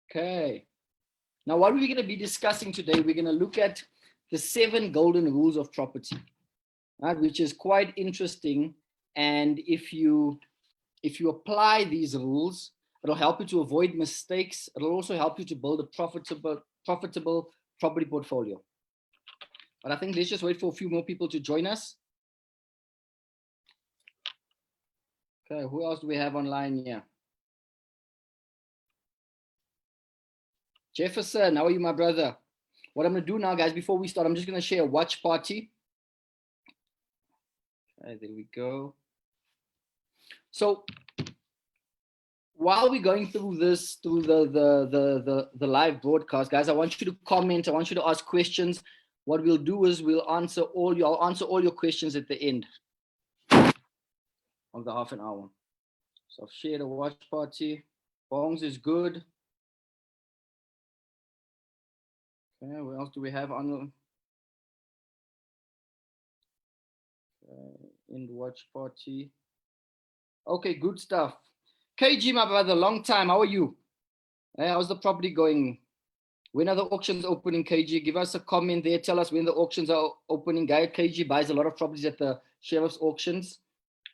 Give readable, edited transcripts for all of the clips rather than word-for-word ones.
Okay. Now, what we're going to be discussing today, we're going to look at the 7 golden rules of property, right, which is quite interesting. And if you apply these rules, it'll help you to avoid mistakes. It'll also help you to build a profitable property portfolio. But I think let's just wait for a few more people to join us. Okay, who else do we have online here? Jefferson, how are you, my brother? What I'm going to do now, guys, before we start, I'm just going to share a watch party. Okay, there we go. So while we're going through this, through the live broadcast, guys, I want you to comment. I want you to ask questions. What we'll do is I'll answer all your questions at the end of the half an hour. So I've shared a watch party. Bongs is good. Okay, what else do we have on? In the watch party. Okay, good stuff. KG, my brother, long time. How are you? Hey, how's the property going? When are the auctions opening, KG? Give us a comment there. Tell us when the auctions are opening. Guy, KG buys a lot of properties at the sheriff's auctions.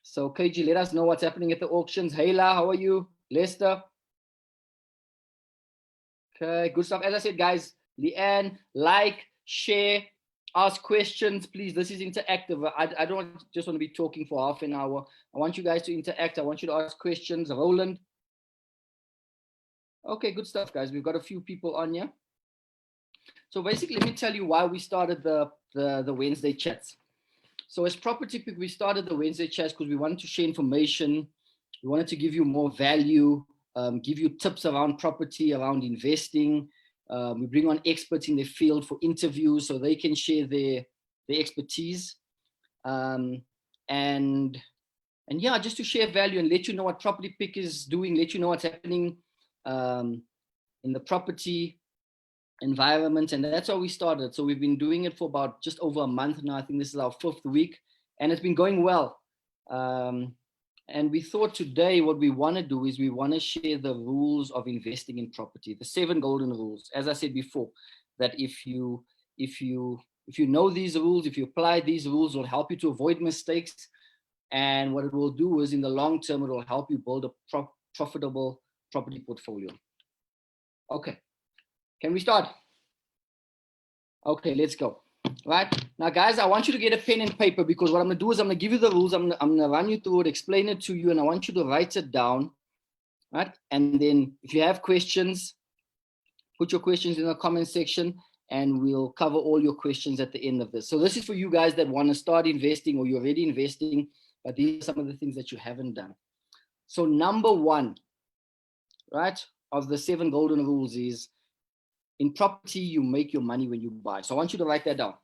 So KG, let us know what's happening at the auctions. Hayla, how are you? Lester? Okay, good stuff. As I said, guys, Leanne, like, share, ask questions, please. This is interactive. I don't just want to be talking for half an hour. I want you guys to interact. I want you to ask questions. Roland. Okay, good stuff, guys. We've got a few people on here. So basically, let me tell you why we started the Wednesday chats. So as Property Pick, we started the Wednesday chats because we wanted to share information. We wanted to give you more value, give you tips around property, around investing. We bring on experts in the field for interviews so they can share their expertise. And yeah, just to share value and let you know what Property Pick is doing, let you know what's happening in the property environment. And that's how we started. So we've been doing it for about just over a month now. I think this is our 5th week and it's been going well. And we thought today what we want to do is we want to share the rules of investing in property, the 7 golden rules. As I said before, that if you know these rules, if you apply these rules, it will help you to avoid mistakes. And what it will do is in the long term, it will help you build a profitable property portfolio. Okay, can we start? Okay, let's go. Right now, guys, I want you to get a pen and paper because what I'm going to do is I'm going to give you the rules. I'm going to run you through it, explain it to you, and I want you to write it down. Right. And then if you have questions, put your questions in the comment section and we'll cover all your questions at the end of this. So this is for you guys that want to start investing or you're already investing, but these are some of the things that you haven't done. So number 1, right, of the 7 golden rules is in property, you make your money when you buy. So I want you to write that down.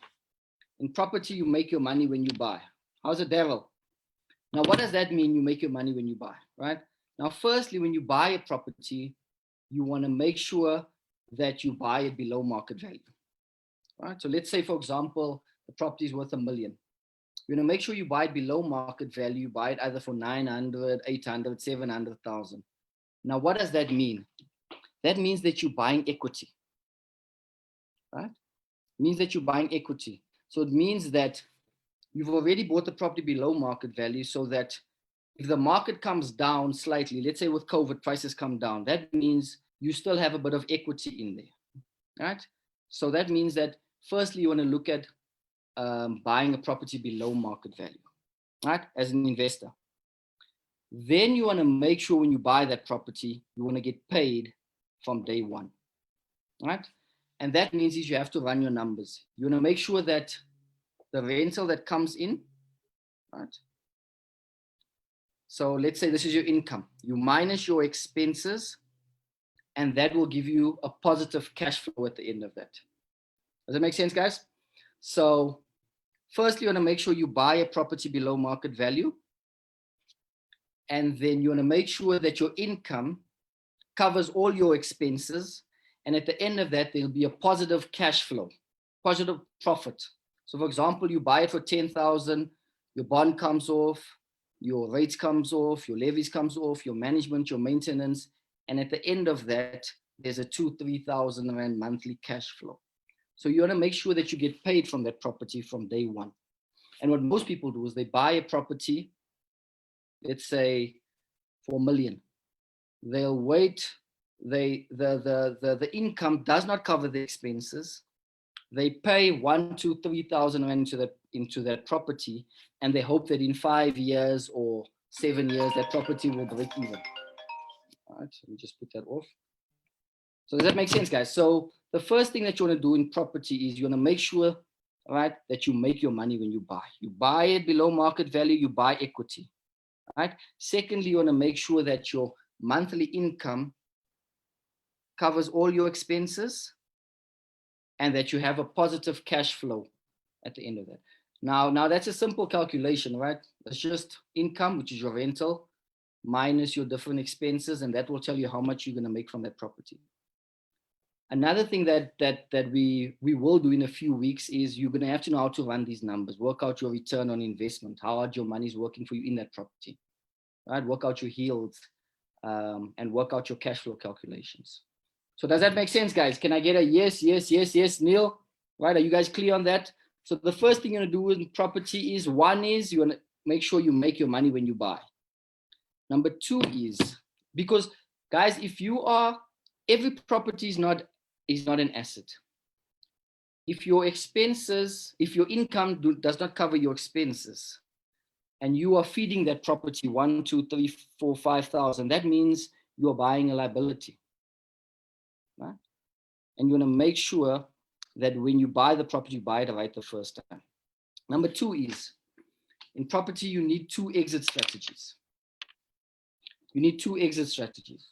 In property, you make your money when you buy. How's it, Daryl? Now, what does that mean, you make your money when you buy, right? Now, firstly, when you buy a property, you want to make sure that you buy it below market value, right? So let's say, for example, the property is worth $1 million. You want to make sure you buy it below market value, buy it either for 900, 800, 700,000. Now, what does that mean? That means that you're buying equity, right? It means that you're buying equity. So it means that you've already bought the property below market value so that if the market comes down slightly, let's say with COVID, prices come down, that means you still have a bit of equity in there, right? So that means that firstly, you want to look at buying a property below market value, right, as an investor. Then you want to make sure when you buy that property, you want to get paid from day one, right? And that means is you have to run your numbers. You want to make sure that the rental that comes in, right? So let's say this is your income. You minus your expenses, and that will give you a positive cash flow at the end of that. Does that make sense, guys? So firstly, you want to make sure you buy a property below market value. And then you want to make sure that your income covers all your expenses. And at the end of that, there'll be a positive cash flow, positive profit. So for example, you buy it for 10,000, your bond comes off, your rates comes off, your levies comes off, your management, your maintenance. And at the end of that, there's a 2,000-3,000 Rand monthly cash flow. So you want to make sure that you get paid from that property from day one. And what most people do is they buy a property, let's say for $1 million. They'll wait. The income does not cover the expenses. They pay 1,000 to 3,000 Rand into that property, and they hope that in 5 years or 7 years that property will break even. All right, let me just put that off. So does that make sense, guys? So the first thing that you want to do in property is you want to make sure, all right, that you make your money when you buy. You buy it below market value, you buy equity. All right. Secondly, you want to make sure that your monthly income covers all your expenses and that you have a positive cash flow at the end of that. Now that's a simple calculation, right? It's just income, which is your rental, minus your different expenses, and that will tell you how much you're going to make from that property. Another thing that we will do in a few weeks is you're going to have to know how to run these numbers, work out your return on investment, how hard your money is working for you in that property, right? Work out your yields and work out your cash flow calculations. So does that make sense, guys? Can I get a yes, yes, yes, yes, Neil? Right? Are you guys clear on that? So the first thing you're going to do in property is, one is you want to make sure you make your money when you buy. Number two is, because guys, every property is not an asset. If your income does not cover your expenses, and you are feeding that property 1, 2, 3, 4, 5,000, that means you are buying a liability, right? And you want to make sure that when you buy the property, you buy it right the first time. Number two is, in property, you need 2 exit strategies. You need 2 exit strategies.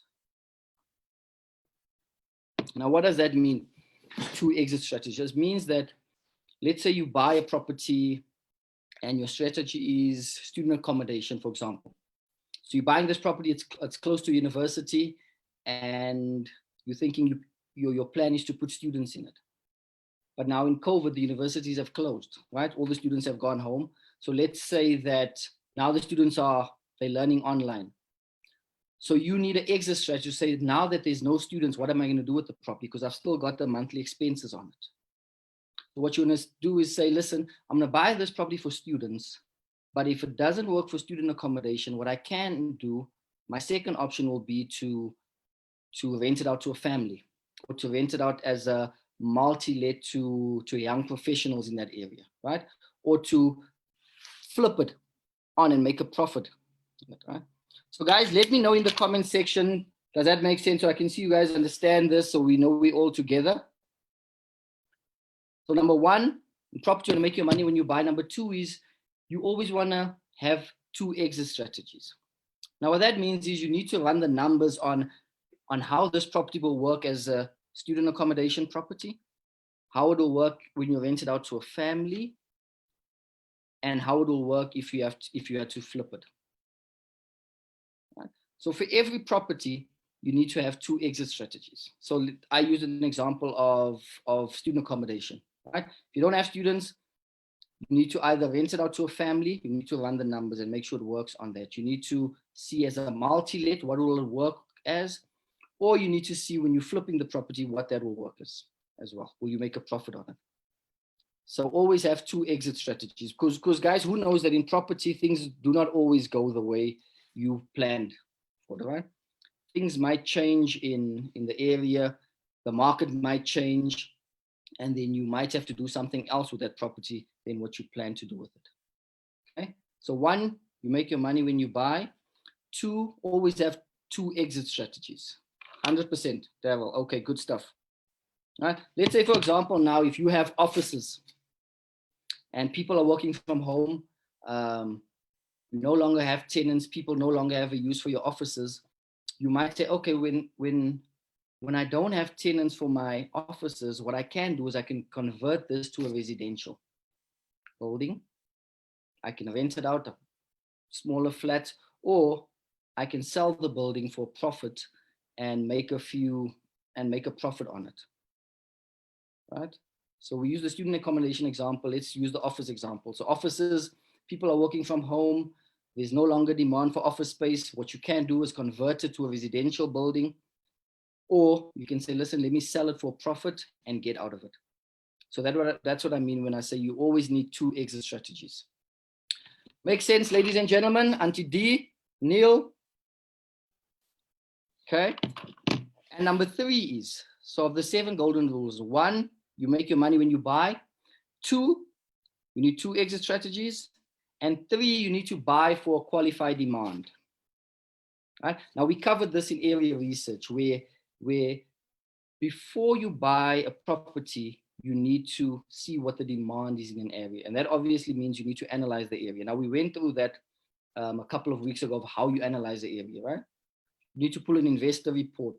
Now, what does that mean? 2 exit strategies. It means that, let's say you buy a property and your strategy is student accommodation, for example. So you're buying this property, it's close to university, and you're thinking your plan is to put students in it. But now in COVID, the universities have closed, right? All the students have gone home. So let's say that now the students they're learning online. So you need an exit strategy to say, now that there's no students, what am I going to do with the property? Because I've still got the monthly expenses on it. So what you want to do is say, listen, I'm going to buy this property for students, but if it doesn't work for student accommodation, what I can do, my second option will be to rent it out to a family, or to rent it out as a multi-let to young professionals in that area, right? Or to flip it on and make a profit, right? So guys, let me know in the comment section, does that make sense? So I can see you guys understand this, so we know we're all together. So number one, in property, you want to make your money when you buy. Number two is you always want to have 2 exit strategies. Now what that means is you need to run the numbers on how this property will work as a student accommodation property, how it will work when you rent it out to a family, and how it will work if you had to flip it. Right? So for every property, you need to have 2 exit strategies. So I use an example of student accommodation. Right? If you don't have students, you need to either rent it out to a family, you need to run the numbers and make sure it works on that. You need to see as a multi-let, what will it work as? Or you need to see when you're flipping the property, what that will work as well. Will you make a profit on it? So always have 2 exit strategies, because guys, who knows that in property, things do not always go the way you planned for, right? Things might change in the area, the market might change, and then you might have to do something else with that property than what you plan to do with it. Okay. So 1, you make your money when you buy. 2, always have 2 exit strategies. 100%, Daryl. Okay, good stuff. All right. Let's say, for example, now if you have offices and people are working from home, you no longer have tenants, people no longer have a use for your offices, you might say, okay, when I don't have tenants for my offices, what I can do is I can convert this to a residential building. I can rent it out, a smaller flat, or I can sell the building for profit and make a profit on it, right? So we use the student accommodation example. Let's use the office example. So offices, people are working from home. There's no longer demand for office space. What you can do is convert it to a residential building, Or you can say, listen, let me sell it for profit and get out of it. So that's what I mean when I say you always need 2 exit strategies. Makes sense, ladies and gentlemen? Auntie D, Neil. Okay. And number 3 is, so of the 7 golden rules, 1, you make your money when you buy. 2, you need 2 exit strategies. And 3, you need to buy for a qualified demand. Right? Now, we covered this in area research where before you buy a property, you need to see what the demand is in an area. And that obviously means you need to analyze the area. Now, we went through that a couple of weeks ago of how you analyze the area, right? You need to pull an investor report,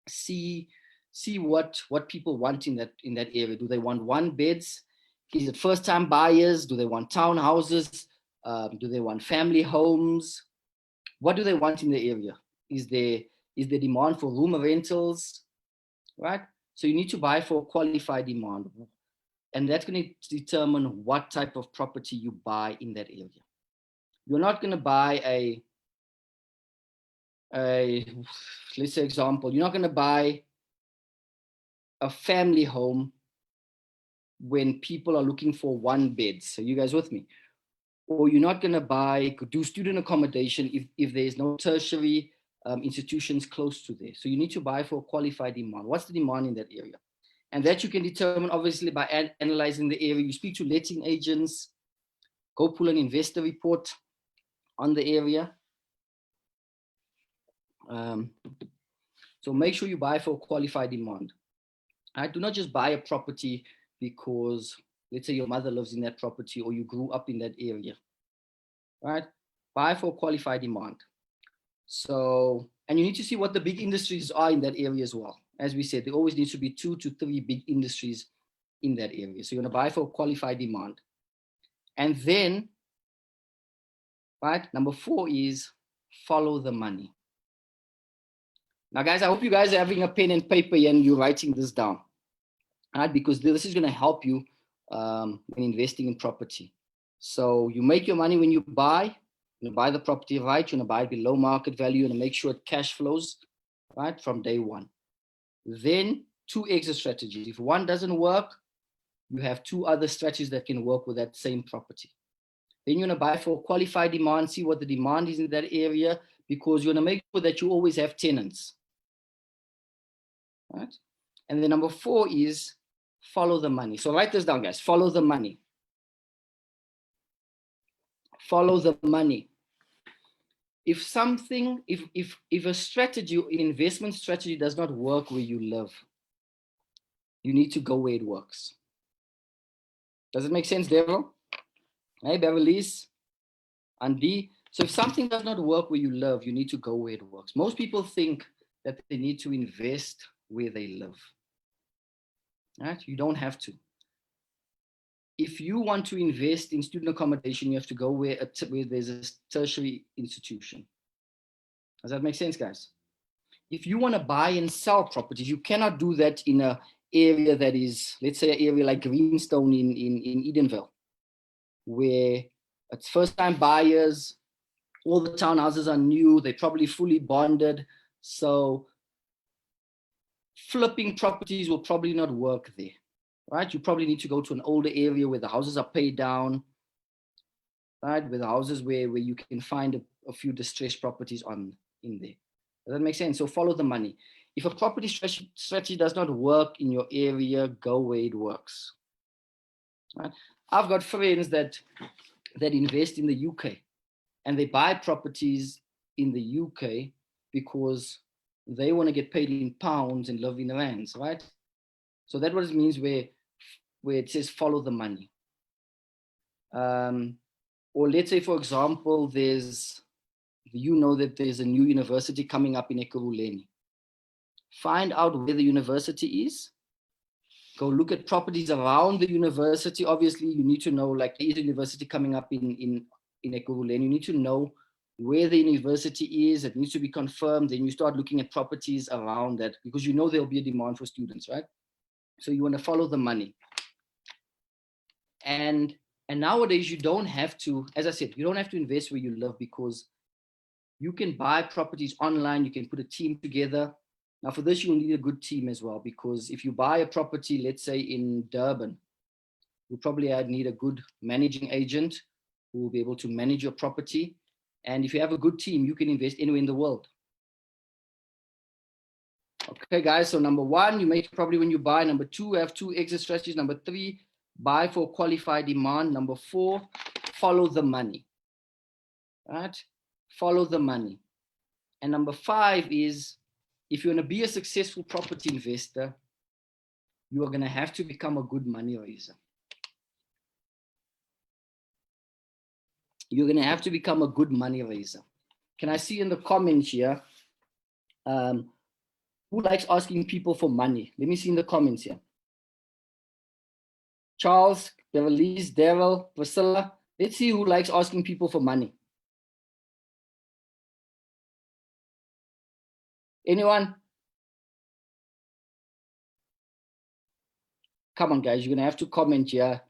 see what people want in that area. Do they want 1 beds? Is it first-time buyers? Do they want townhouses? Do they want family homes? What do they want in the area? Is there demand for room rentals? Right? So you need to buy for qualified demand. And that's going to determine what type of property you buy in that area. You're not going to buy a let's say example, you're not going to buy a family home when people are looking for 1 bed. So you guys with me? Or you're not going to do student accommodation if there is no tertiary institutions close to there. So you need to buy for qualified demand. What's the demand in that area? And that you can determine obviously by analyzing the area. You speak to letting agents, go pull an investor report on the area. So make sure you buy for qualified demand. Right? Do not just buy a property because, let's say, your mother lives in that property or you grew up in that area. Right? Buy for qualified demand. So, and you need to see what the big industries are in that area as well. As we said, there always needs to be 2 to 3 big industries in that area. So you're going to buy for qualified demand. And then, right, number 4 is follow the money. Now, guys, I hope you guys are having a pen and paper and you're writing this down, right? Because this is going to help you when investing in property. So you make your money when you buy. You buy the property right. You're going to buy it below market value and make sure it cash flows right from day 1. Then 2 exit strategies. If 1 doesn't work, you have 2 other strategies that can work with that same property. Then you're going to buy for qualified demand, see what the demand is in that area, because you're going to make sure that you always have tenants. Right? And then number 4 is follow the money. So write this down, guys. Follow the money. Follow the money. If something, if a strategy, an investment strategy does not work where you live, you need to go where it works. Does it make sense, Daryl? Hey, Beverly's, Andy. So if something does not work where you live, you need to go where it works. Most people think that they need to invest where they live. Right? You don't have to. If you want to invest in student accommodation, you have to go where there's a tertiary institution. Does that make sense, guys? If you want to buy and sell properties, you cannot do that in an area that is, let's say, an area like Greenstone in Edenville, where it's first-time buyers, all the townhouses are new, they're probably fully bonded, so flipping properties will probably not work there. Right? You probably need to go to an older area where the houses are paid down, right? With the houses where you can find a few distressed properties in there. Does that make sense? So follow the money. If a property strategy does not work in your area, go where it works. Right? I've got friends that invest in the UK and they buy properties in the UK because they want to get paid in pounds and live in rands, right? So that's what it means where it says follow the money. Or let's say, for example, there's a new university coming up in Ekurhuleni. Find out where the university is. Go look at properties around the university. Obviously, you need to know, like, there is a university coming up in Ekurhuleni. You need to know where the university is. It needs to be confirmed. Then you start looking at properties around that because you know there'll be a demand for students, right? So you want to follow the money. And nowadays you don't have to, as I said, you don't have to invest where you live because you can buy properties online. You can put a team together Now for this, you'll need a good team as well, because if you buy a property, let's say in Durban, you probably need a good managing agent who will be able to manage your property. And if you have a good team, you can invest anywhere in the world. Okay, guys, so number one, you make property when you buy. Number two, have two exit strategies. Number three, buy for qualified demand. Number four, follow the money, right? Follow the money. And number five is, if you want to be a successful property investor, you are going to have to become a good money raiser. You're going to have to become a good money raiser. Can I see in the comments here, who likes asking people for money? Let me see in the comments here. Charles, Beverly's, Daryl, Priscilla. Let's see who likes asking people for money. Anyone? Come on, guys, you're going to have to comment here.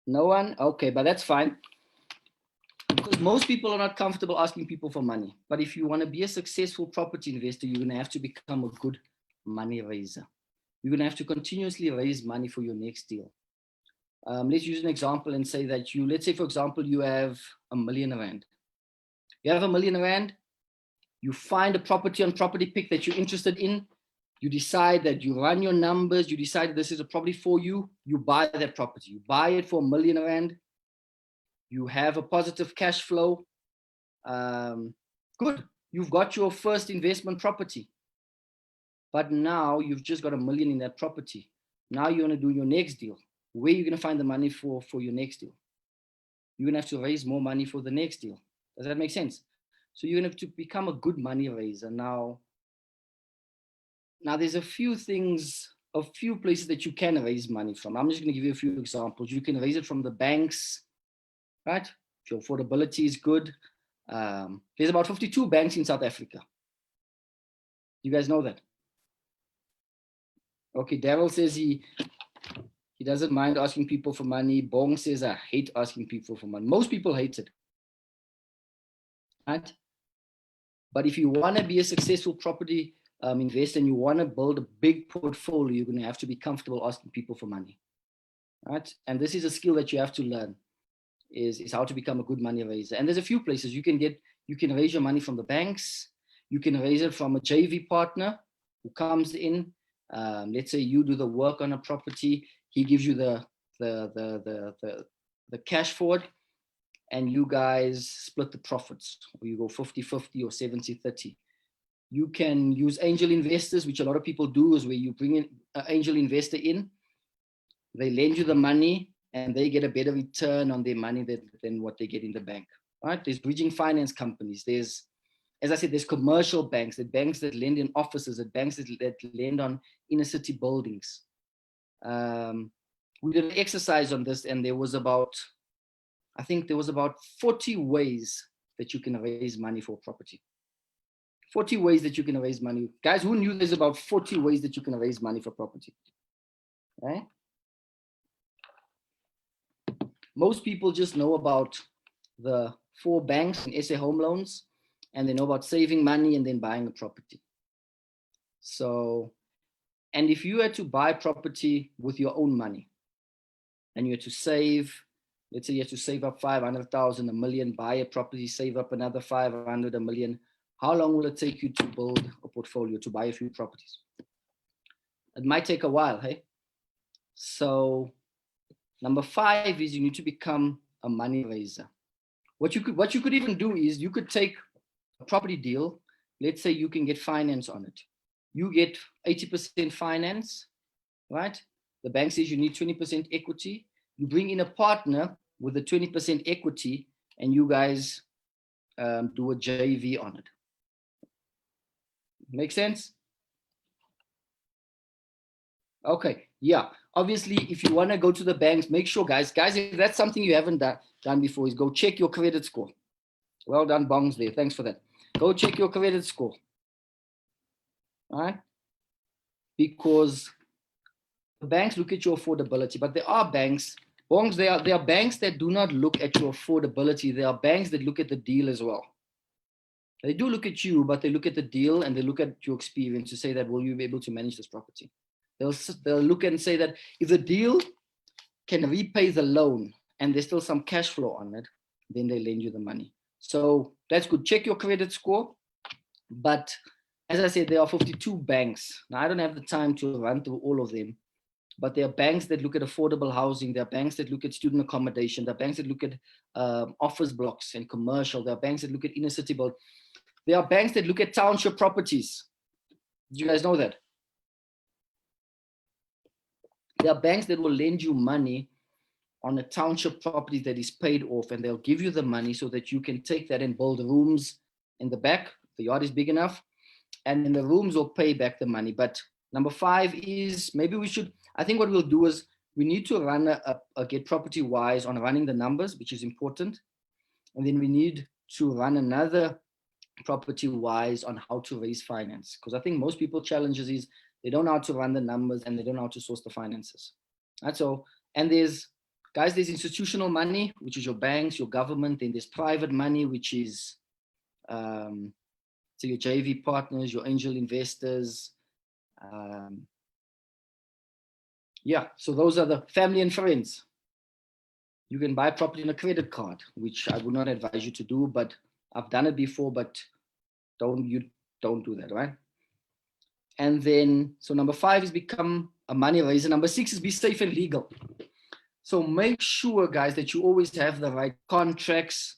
No one? Okay, but that's fine. Because most people are not comfortable asking people for money. But if you want to be a successful property investor, you're going to have to become a good money raiser. You're going to have to continuously raise money for your next deal. Let's use an example and say that let's say, for example, you have R1 million. You have R1 million. You find a property on Property Pick that you're interested in. You decide that you run your numbers. You decide this is a property for you. You buy that property. You buy it for R1 million. You have a positive cash flow. Good. You've got your first investment property. But now you've just got R1 million in that property. Now you want to do your next deal. Where are you going to find the money for your next deal? You're going to have to raise more money for the next deal. Does that make sense? So you're going to have to become a good money raiser. Now there's a few things, a few places that you can raise money from. I'm just going to give you a few examples. You can raise it from the banks, right? If your affordability is good. There's about 52 banks in South Africa. You guys know that? Okay, Daryl says he doesn't mind asking people for money. Bong says, I hate asking people for money. Most people hate it, right? But if you want to be a successful property investor and you want to build a big portfolio, you're going to have to be comfortable asking people for money, right? And this is a skill that you have to learn, is how to become a good money raiser. And there's a few places you can raise your money from the banks. You can raise it from a JV partner who comes in. Let's say you do the work on a property. He gives you the cash for it, and you guys split the profits, or you go 50-50 or 70-30. You can use angel investors, which a lot of people do, is where you bring in an angel investor in. They lend you the money, and they get a better return on their money than what they get in the bank. Right? There's bridging finance companies. There's, as I said, there's commercial banks, the banks that lend in offices, the banks that lend on inner city buildings. We did an exercise on this, and I think there was about 40 ways that you can raise money for property. 40 ways that you can raise money. Guys, who knew there's about 40 ways that you can raise money for property? Right? Most people just know about the 4 banks and SA Home Loans, and they know about saving money and then buying a property. So, and if you had to buy property with your own money and you had to save, let's say you have to save up 500,000, $1 million, buy a property, save up another 500, $1 million. How long will it take you to build a portfolio, to buy a few properties? It might take a while, hey? So number 5 is you need to become a money raiser. What you could even do is you could take a property deal. Let's say you can get finance on it. You get 80% finance, right? The bank says you need 20% equity. You bring in a partner with a 20% equity, and you guys do a JV on it. Make sense? Okay, yeah. Obviously, if you want to go to the banks, make sure, guys, if that's something you haven't done before, is go check your credit score. Well done, Bongs there. Thanks for that. Go check your credit score. All right? Because the banks look at your affordability, but there are banks, Bongs, there are banks that do not look at your affordability. There are banks that look at the deal as well. They do look at you, but they look at the deal and they look at your experience to say that, will you be able to manage this property? They'll look and say that if the deal can repay the loan and there's still some cash flow on it, then they lend you the money. So that's good. Check your credit score. But as I said, there are 52 banks. Now, I don't have the time to run through all of them, but there are banks that look at affordable housing. There are banks that look at student accommodation. There are banks that look at office blocks and commercial. There are banks that look at inner city build. There are banks that look at township properties. Do you guys know that? There are banks that will lend you money on a township property that is paid off, and they'll give you the money so that you can take that and build rooms in the back. The yard is big enough, and then the rooms will pay back the money. But number 5 is, maybe we should, I think what we'll do is we need to run a Get Property Wise on running the numbers, which is important. And then we need to run another Property Wise on how to raise finance. Because I think most people challenges is they don't know how to run the numbers and they don't know how to source the finances. That's all. And there's institutional money, which is your banks, your government. Then there's private money, which is so your JV partners, your angel investors. Yeah, so those are the family and friends. You can buy property on a credit card, which I would not advise you to do, but I've done it before, but don't do that, right? And then, so number 5 is become a money raiser. Number 6 is be safe and legal. So make sure, guys, that you always have the right contracts,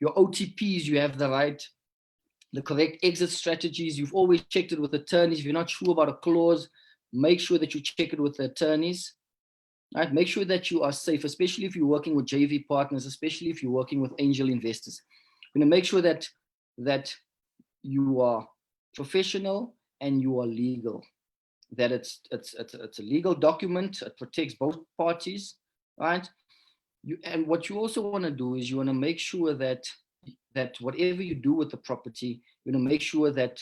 your OTPs, you have the correct exit strategies. You've always checked it with attorneys. If you're not sure about a clause, make sure that you check it with the attorneys. Right? Make sure that you are safe, especially if you're working with JV partners, especially if you're working with angel investors. You're going to make sure that you are professional and you are legal, that it's a legal document. It protects both parties, right? And what you also want to do is you want to make sure that whatever you do with the property, you want to make sure that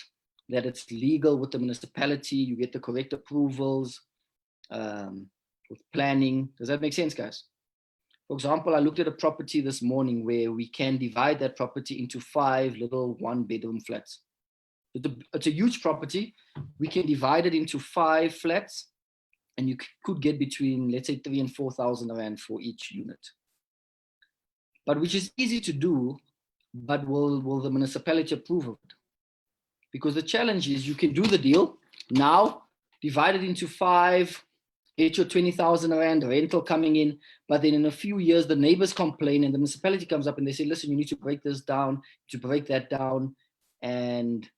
it's legal with the municipality. You get the correct approvals with planning. Does that make sense, guys? For example, I looked at a property this morning where we can divide that property into 5 little 1-bedroom flats. It's a huge property. We can divide it into 5 flats, and you could get between, let's say, 3,000 and 4,000 rand for each unit. But which is easy to do, but will the municipality approve of it? Because the challenge is you can do the deal now, divide it into 5, get your 20,000 rand rental coming in, but then in a few years the neighbors complain and the municipality comes up and they say, listen, you need to break this down, to break that down, and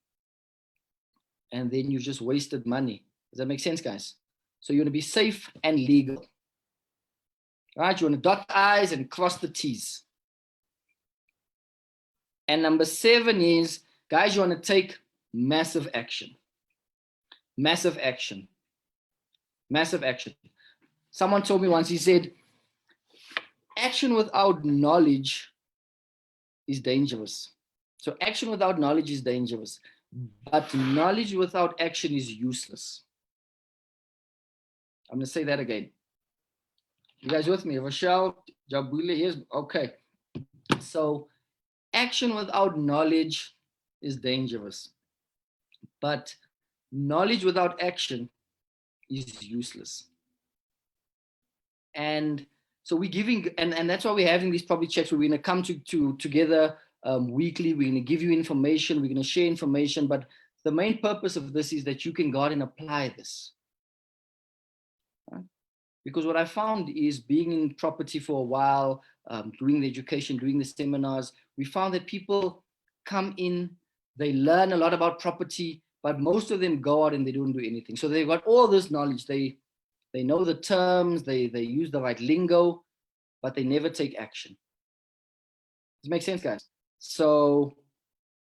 then you just wasted money. Does that make sense, guys? So you want to be safe and legal. Right? You want to dot the I's and cross the T's. And number 7 is, guys, you want to take massive action. Massive action. Massive action. Someone told me once, he said, action without knowledge is dangerous. So action without knowledge is dangerous, but knowledge without action is useless. I'm going to say that again. You guys with me? Rochelle, Jabule, yes? Okay. So action without knowledge is dangerous, but knowledge without action is useless. And so we're giving, and that's why we're having these property checks where we're going to come together weekly. We're going to give you information. We're going to share information. But the main purpose of this is that you can go out and apply this. Right? Because what I found is being in property for a while, doing the education, doing the seminars, we found that people come in, they learn a lot about property, but most of them go out and they don't do anything. So they've got all this knowledge. They know the terms, they use the right lingo, but they never take action. Does it make sense, guys? So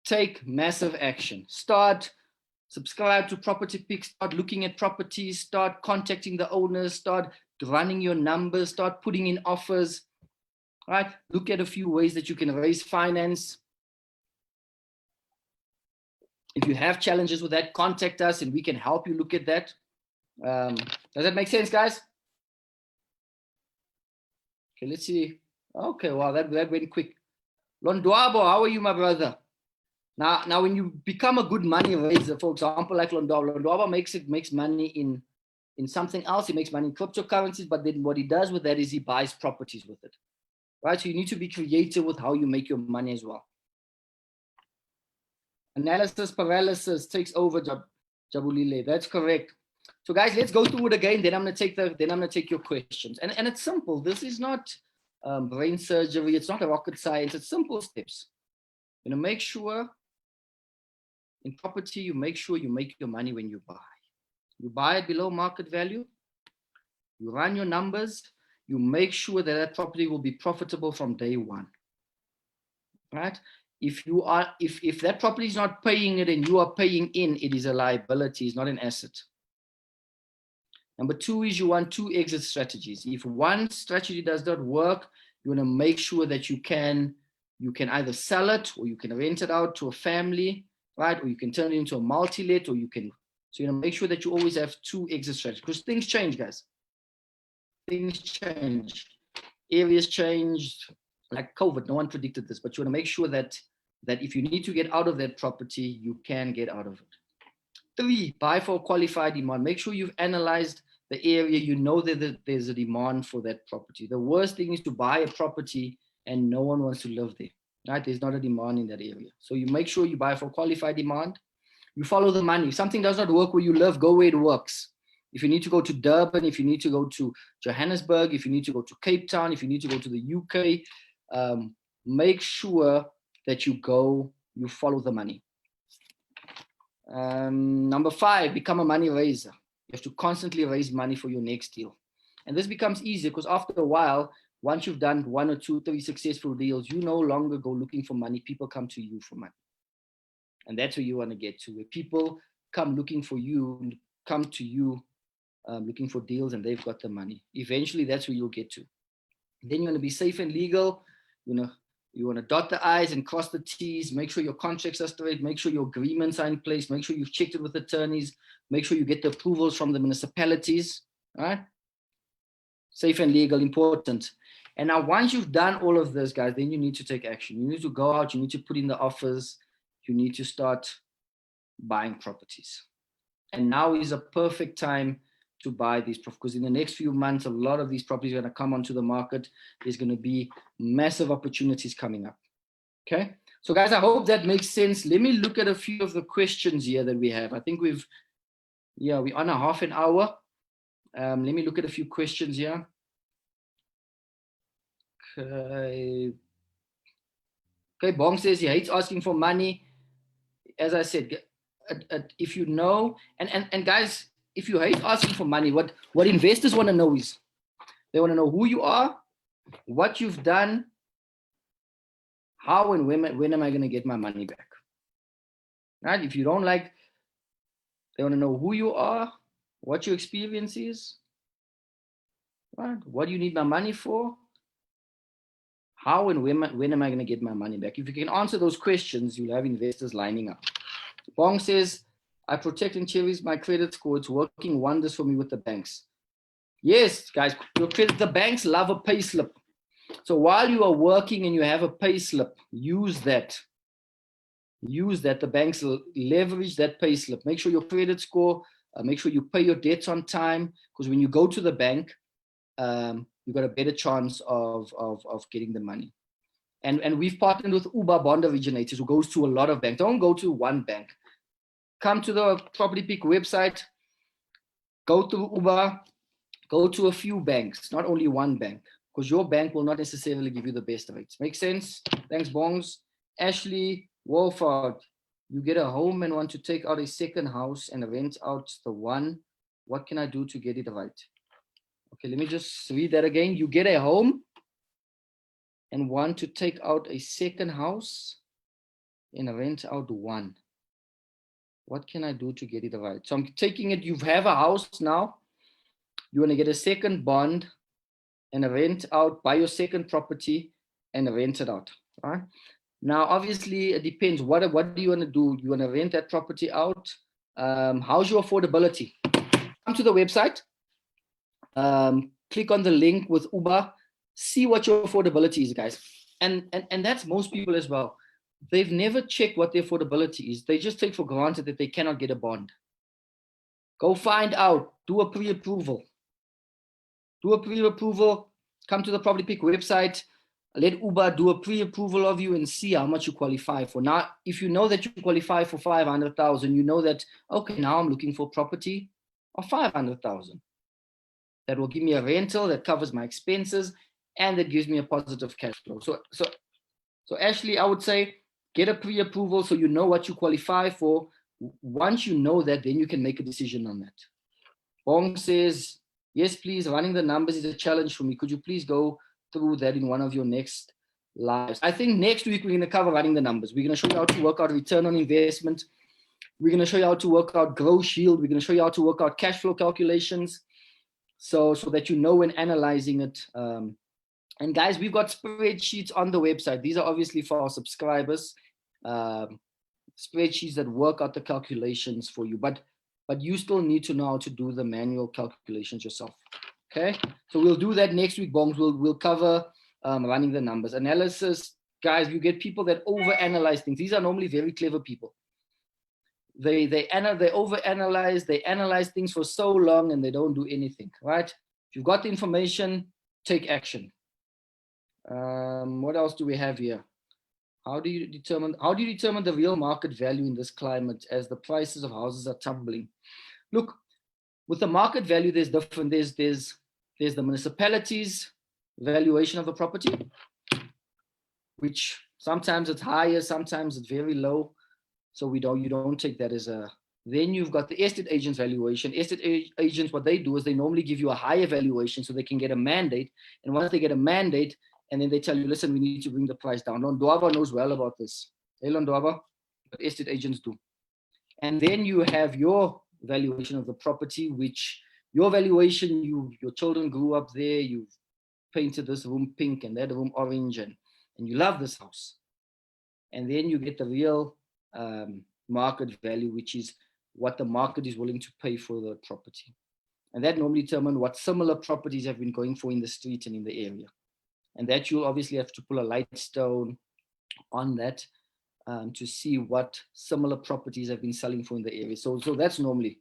take massive action. Subscribe to Property Picks, start looking at properties, start contacting the owners, start running your numbers, start putting in offers, right? Look at a few ways that you can raise finance. If you have challenges with that, contact us and we can help you look at that. Does that make sense, guys? Okay, let's see. Okay, wow, that went quick. Londwabo, how are you, my brother? Now, when you become a good money raiser, for example, like Londoba makes money in something else. He makes money in cryptocurrencies, but then what he does with that is he buys properties with it, right? So you need to be creative with how you make your money as well. Analysis paralysis takes over, Jabulile. That's correct. So guys, let's go through it again. Then I'm gonna take your questions. And it's simple. This is not brain surgery. It's not a rocket science. It's simple steps. You know, make sure in property, you make sure you make your money when you buy. You buy it below market value. You run your numbers. You make sure that that property will be profitable from day one. Right? If that property is not paying it and you are paying in, it is a liability, it's not an asset. Number two is you want two exit strategies. If one strategy does not work, you want to make sure that you can either sell it or you can rent it out to a family, right? Or you can turn it into a multi-let, or you can, so you want to make sure that you always have two exit strategies, because things change, guys. Things change. Areas changed, like COVID. No one predicted this, but you want to make sure that if you need to get out of that property, you can get out of it. 3, buy for qualified demand. Make sure you've analyzed the area. You know that there's a demand for that property. The worst thing is to buy a property and no one wants to live there, right? There's not a demand in that area. So you make sure you buy for qualified demand. You follow the money. If something does not work where you live, go where it works. If you need to go to Durban, if you need to go to Johannesburg, if you need to go to Cape Town, if you need to go to the UK, make sure that you follow the money. Number 5, become a money raiser. You have to constantly raise money for your next deal. And this becomes easier because after a while, once you've done 1 or 2, 3 successful deals, you no longer go looking for money. People come to you for money. And that's where you want to get to, where people come looking for you, come to you looking for deals, and they've got the money. Eventually, that's where you'll get to. Then you want to be safe and legal. You want to dot the I's and cross the T's, make sure your contracts are straight, make sure your agreements are in place, make sure you've checked it with attorneys, make sure you get the approvals from the municipalities, right? Safe and legal, important. And now once you've done all of this, guys, then you need to take action. You need to go out, you need to put in the offers, you need to start buying properties. And now is a perfect time to buy these, because in the next few months, a lot of these properties are going to come onto the market. There's going to be massive opportunities coming up. Okay. So guys, I hope that makes sense. Let me look at a few of the questions here that we have. I think we're on a half an hour. Let me look at a few questions here. Okay. Okay, Bong says he hates asking for money. As I said, if you know, and guys, if you hate asking for money, what investors want to know is, they want to know who you are, what you've done, how and when am I going to get my money back? Right? If you don't like, they want to know who you are, what your experience is, right? What do you need my money for? How and when am I going to get my money back? If you can answer those questions, you'll have investors lining up. Bong says, I protect and cherish my credit score. It's working wonders for me with the banks. Yes, guys, the banks love a pay slip. So while you are working and you have a pay slip, use that. Use that. The banks leverage that pay slip. Make sure your credit score, make sure you pay your debts on time, because when you go to the bank, you've got a better chance of getting the money. And we've partnered with Uba Bond Originators, who goes to a lot of banks. Don't go to one bank. Come to the Property Pick website, go to Uba, go to a few banks, not only one bank, because your bank will not necessarily give you the best rates. Make sense? Thanks, Bongs. Ashley Wolford, you get a home and want to take out a second house and rent out the one. What can I do to get it right? Okay, let me just read that again. You get a home and want to take out a second house and rent out one. What can I do to get it right? So I'm taking it, you have a house now, you want to get a second bond and rent out, buy your second property and rent it out. All right. Now, obviously, it depends. What do you want to do? You want to rent that property out? How's your affordability? Come to the website, click on the link with Uba, see what your affordability is, guys. And that's most people as well. they've never checked what their affordability is. They just take for granted that they cannot get a bond. Go find out, do a pre-approval. Do a pre-approval, come to the Property Pick website, let Uber do a pre-approval of you and see how much you qualify for. Now, if you know that you qualify for 500,000, you know that, okay, now I'm looking for property of 500,000. That will give me a rental that covers my expenses and that gives me a positive cash flow. So Ashley, I would say get a pre-approval so you know what you qualify for. Once you know that, then you can make a decision on that. Bong says, yes, please, running the numbers is a challenge for me. Could you please go through that in one of your next lives? I think next week we're going to cover running the numbers. We're going to show you how to work out return on investment. We're going to show you how to work out gross yield. We're going to show you how to work out cash flow calculations so that you know when analyzing it. And guys, we've got spreadsheets on the website. These are obviously for our subscribers, spreadsheets that work out the calculations for you. But you still need to know how to do the manual calculations yourself. Okay, so we'll do that next week, Bongs. We'll cover running the numbers. Analysis, guys, you get people that overanalyze things. These are normally very clever people. They overanalyze, they analyze things for so long and they don't do anything, right? If you've got the information, take action. What else do we have here? How do you determine the real market value in this climate as the prices of houses are tumbling? Look, with the market value, there's different. There's the municipality's valuation of a property, which sometimes it's higher, sometimes it's very low. So you don't take that as a. Then you've got the estate agent's valuation. Estate agents, what they do is they normally give you a higher valuation so they can get a mandate. And once they get a mandate, and then they tell you, listen, we need to bring the price down. Londoava knows well about this. Hey, Londoava, but estate agents do. And then you have your valuation of the property, which your valuation, your children grew up there, you've painted this room pink and that room orange, and you love this house. And then you get the real market value, which is what the market is willing to pay for the property. And that normally determines what similar properties have been going for in the street and in the area. And that you'll obviously have to pull a light stone on that to see what similar properties have been selling for in the area. So that's normally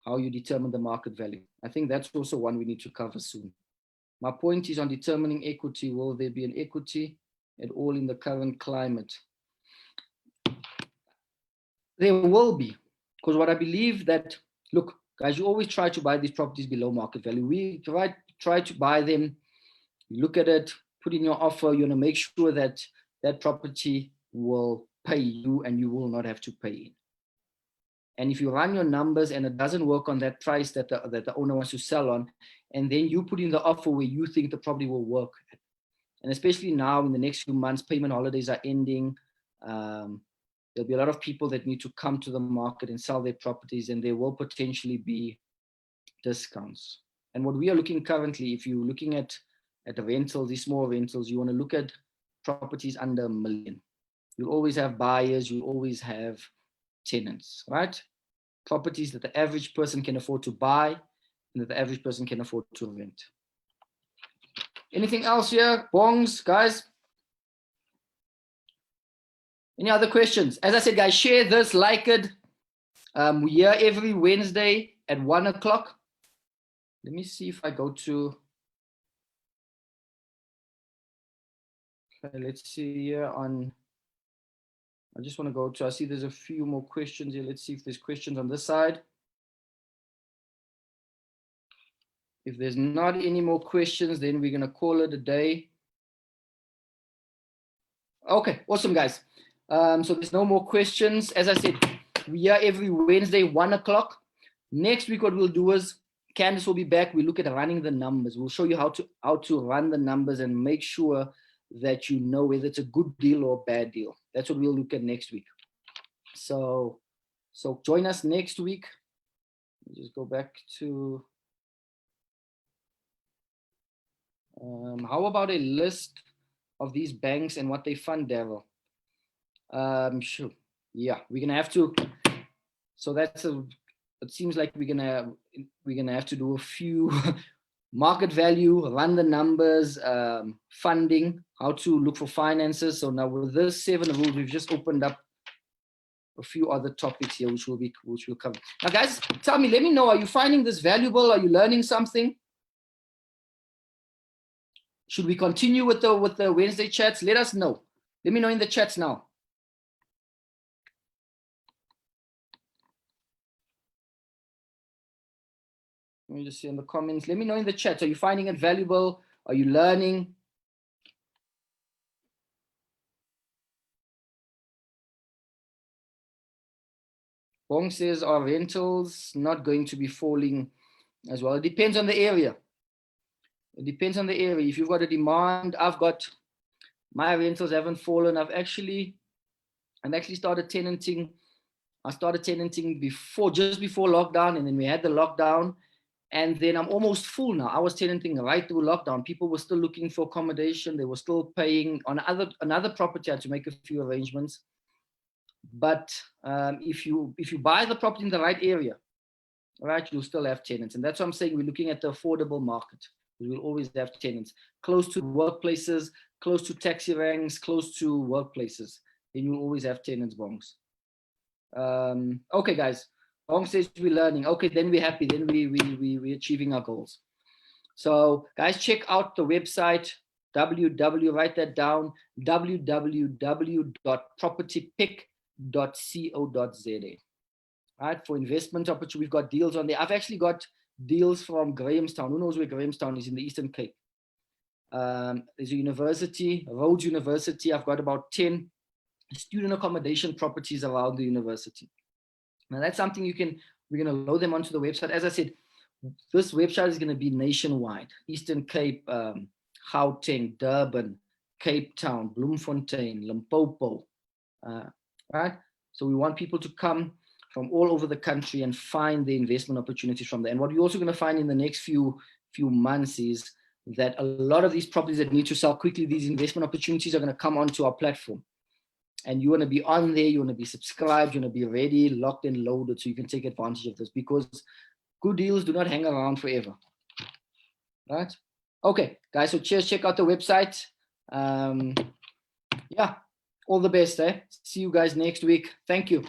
how you determine the market value. I think that's also one we need to cover soon. My point is on determining equity. Will there be an equity at all in the current climate? There will be, because what I believe that, look, guys, you always try to buy these properties below market value. We try to buy them, you look at it, put in your offer, you want to make sure that that property will pay you and you will not have to pay it. And if you run your numbers and it doesn't work on that price that the owner wants to sell on, and then you put in the offer where you think the property will work, and especially now in the next few months, payment holidays are ending. There'll be a lot of people that need to come to the market and sell their properties, and there will potentially be discounts. And what we are looking currently, if you're looking at the rentals, these small rentals, you want to look at properties under $1 million. You'll always have buyers, you always have tenants, right? Properties that the average person can afford to buy and that the average person can afford to rent. Anything else here? Bongs, guys? Any other questions? As I said, guys, share this, like it. We're here every Wednesday at 1 o'clock. Let me see if I go to... Okay, let's see here on... I just want to go to... I see there's a few more questions here. Let's see if there's questions on this side. If there's not any more questions, then we're going to call it a day. Okay, awesome, guys. So there's no more questions. As I said, we are every Wednesday, 1 o'clock. Next week, what we'll do is Candice will be back. We look at running the numbers. We'll show you how to run the numbers and make sure that you know whether it's a good deal or a bad deal. That's what we'll look at next week. So join us next week. Just go back to... how about a list of these banks and what they fund, Daryl? Sure. Yeah, we're gonna have to. So it seems like we're gonna have to do a few market value, run the numbers, funding, how to look for finances. So now with this 7 rules, we've just opened up a few other topics here, which will cover. Now, guys, tell me, let me know, are you finding this valuable? Are you learning something? Should we continue with the Wednesday chats? Let us know. Let me know in the chats now. Let me just see in the comments. Let me know in the chat. Are you finding it valuable? Are you learning? Bong says, are rentals not going to be falling as well? It depends on the area. It depends on the area. If you've got a demand, my rentals haven't fallen. I've actually started tenanting. I started tenanting just before lockdown, and then we had the lockdown, and then I'm almost full now. I was tenanting right through lockdown. People were still looking for accommodation. They were still paying on another property. I had to make a few arrangements. But if you buy the property in the right area, right, you'll still have tenants. And that's what I'm saying. We're looking at the affordable market. We will always have tenants close to workplaces, close to taxi ranks, close to workplaces. Then you'll always have tenants, Bongs. Okay, guys. Bong says we're learning. Okay, then we're happy. Then we're achieving our goals. So, guys, check out the website, write that down, www.propertypick.co.za. Right, for investment opportunity, we've got deals on there. I've actually got deals from Grahamstown. Who knows where Grahamstown is? In the Eastern Cape. There's a university, Rhodes University. I've got about 10 student accommodation properties around the university. Now that's something we're going to load them onto the website. As I said, this website is going to be nationwide. Eastern Cape, Gauteng, Durban, Cape Town, Bloemfontein, Limpopo, right? So we want people to come from all over the country and find the investment opportunities from there. And what we're also going to find in the next few months is that a lot of these properties that need to sell quickly, these investment opportunities are going to come onto our platform. And you want to be on there, you want to be subscribed, you want to be ready, locked and loaded so you can take advantage of this, because good deals do not hang around forever. Right? Okay, guys, so check out the website. Yeah, all the best. See you guys next week. Thank you.